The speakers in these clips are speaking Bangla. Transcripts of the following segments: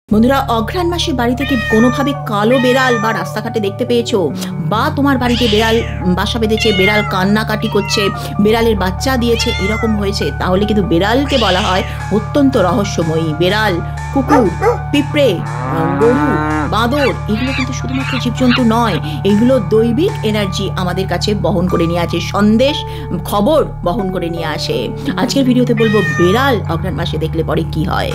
বন্ধুরা, অঘ্রাণ মাসে বাড়ি থেকে কোনোভাবে কালো বেড়াল বা রাস্তাঘাটে দেখতে পেয়েছো, বা তোমার বাড়িতে বেড়াল বাসা বেঁধেছে, বেড়াল কান্নাকাটি করছে, বেড়ালের বাচ্চা দিয়েছে, এরকম হয়েছে, তাহলে কিন্তু বেড়ালকে বলা হয় অত্যন্ত রহস্যময়ী। বেড়াল, কুকুর, পিঁপড়ে, গরু, বাঁদর, এগুলো কিন্তু শুধুমাত্র জীবজন্তু নয়, এগুলো দৈবিক এনার্জি আমাদের কাছে বহন করে নিয়ে আসে, সন্দেশ খবর বহন করে নিয়ে আসে। আজকের ভিডিওতে বলবো বেড়াল অঘ্রাণ মাসে দেখলে পরে কি হয়।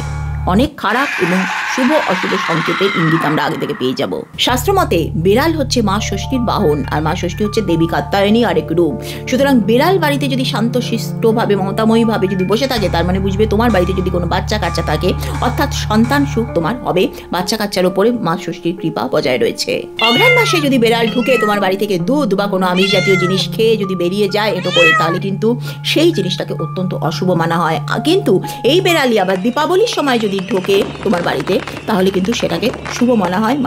অনেক খারাপ এবং শুভ অশুভ সংকেতের ইঙ্গিত আমরা আগে থেকে পেয়ে যাব। শাস্ত্র মতে বেড়াল হচ্ছে মা ষষ্ঠীর বাহন, আর মা ষষ্ঠী হচ্ছে দেবী কাত্যায়নী আরেক রূপ। সুতরাং বেড়াল বাড়িতে যদি শান্তশিষ্টভাবে মমতাময়ীভাবে যদি বসে থাকে, তার মানে বুঝবে তোমার বাড়িতে যদি কোনো বাচ্চা কাচ্চা থাকে, অর্থাৎ সন্তান সুখ তোমার হবে, বাচ্চা কাচ্চার উপরে মা ষষ্ঠীর কৃপা বজায় রয়েছে। অঘ্রাণ মাসে যদি বেড়াল ঢুকে তোমার বাড়ি থেকে দুধ বা কোনো আমিষ জাতীয় জিনিস খেয়ে যদি বেরিয়ে যায় এটো করে, তাহলে কিন্তু সেই জিনিসটাকে অত্যন্ত অশুভ মানা হয়। কিন্তু এই বেড়ালই আবার দীপাবলির সময় যদি ঢোকে তোমার বাড়িতে, তাহলে কিন্তু সেটাকে শুভ মানা হয়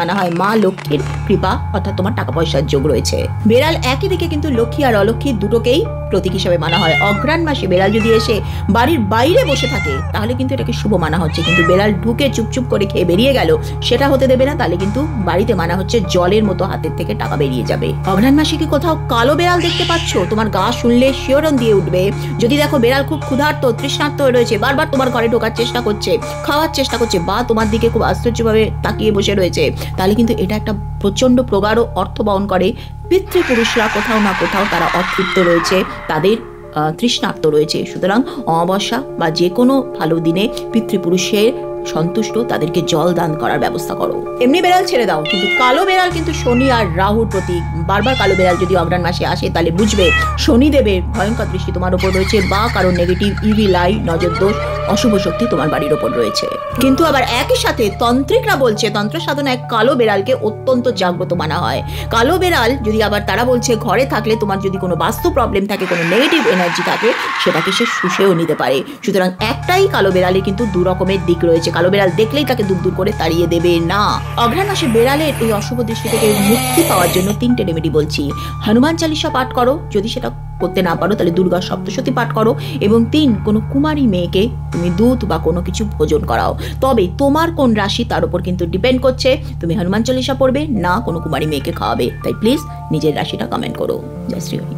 মা লক্ষ্মীর কৃপা, অর্থাৎ তোমার টাকা পয়সার যোগ রয়েছে। বেড়াল একই দিকে কিন্তু লক্ষ্মী আর অলক্ষ্মী দুটোকেই প্রতীক হিসেবে মানা হয়। অঘ্রাণ মাসে বেড়াল যদি এসে বাড়ির বাইরে বসে থাকে, তাহলে কিন্তু এটাকে শুভ মানা হচ্ছে, কিন্তু বেড়াল ঢুকে চুপচুপ করে খেয়ে বেরিয়ে গেল, সেটা হতে দেবে না, তাহলে কিন্তু বাড়িতে মানা হচ্ছে জলের মতো হাতের থেকে টাকা বেরিয়ে যাবে। অঘ্রাণ মাসে কি কোথাও কালো বেড়াল দেখতে পাচ্ছ? তোমার গা শুনলে শিহরণ দিয়ে উঠবে। যদি দেখো বেড়াল খুব ক্ষুধার্ত, তৃষ্ণার্ত হয়ে রয়েছে, বারবার তোমার ঘরে ঢোকার চেষ্টা করছে, খাওয়ার চেষ্টা করছে, বা তোমার দিকে খুব আশ্চর্যভাবে তাকিয়ে বসে রয়েছে, তাহলে কিন্তু এটা একটা প্রচন্ড প্রগাঢ় অর্থ বহন করে। পিতৃপুরুষরা কোথাও না কোথাও তারা অতৃপ্ত রয়েছে, তাদের তৃষ্ণার্ত রয়েছে। সুতরাং অমাবস্যা বা যে কোনো ভালো দিনে পিতৃপুরুষের সন্তুষ্ট তাদেরকে জল দান করার ব্যবস্থা করো। এমনি বেড়াল ছেড়ে দাও, কিন্তু কালো বেড়াল কিন্তু শনি আর রাহুর প্রতীক। বারবার কালো বেড়াল যদি অঘ্রাণ মাসে আসে, তাহলে বুঝবে শনিদেবের ভয়ঙ্কর দৃষ্টি তোমার উপর রয়েছে, বা কারণ নেগেটিভ ইভিল আই, নজর দোষ, অশুভ শক্তি তোমার বাড়ির ওপর রয়েছে। কিন্তু আবার একই সাথে তন্ত্রিকরা বলছে, তন্ত্র সাধনায় কালো বেড়ালকে অত্যন্ত জাগ্রত মানা হয়। কালো বেড়াল যদি আবার তারা বলছে ঘরে থাকলে তোমার যদি কোনো বাস্তু প্রবলেম থাকে, কোনো নেগেটিভ এনার্জি থাকে, সেটাকে সে শুষেও নিতে পারে। সুতরাং একটাই কালো বেড়ালে কিন্তু দু রকমের দিক রয়েছে। কালো বেড়াল দেখলেই তাকে দূর দূর করে তাড়িয়ে দেবে না। অঘ্রাণ মাসে বেড়ালের এই অশুভ দৃষ্টি থেকে মুক্তি পাওয়ার জন্য 3টে রেমেডি বলছি। হনুমান চালিসা পাঠ করো, যদি সেটা করতে না পারো তাহলে দুর্গা সপ্তশতী পাঠ করো, এবং 3 কোনো কুমারী মেয়েকে তুমি দুধ বা কোনো কিছু ভোজন করাও। তবে তোমার কোন রাশি তার উপর কিন্তু ডিপেন্ড করছে, তুমি হনুমান চালিসা পড়বে না কোনো কুমারী মেয়েকে খাওয়াবে। তাই প্লিজ নিজের রাশিটা কমেন্ট করো। জয় শ্রী হরি।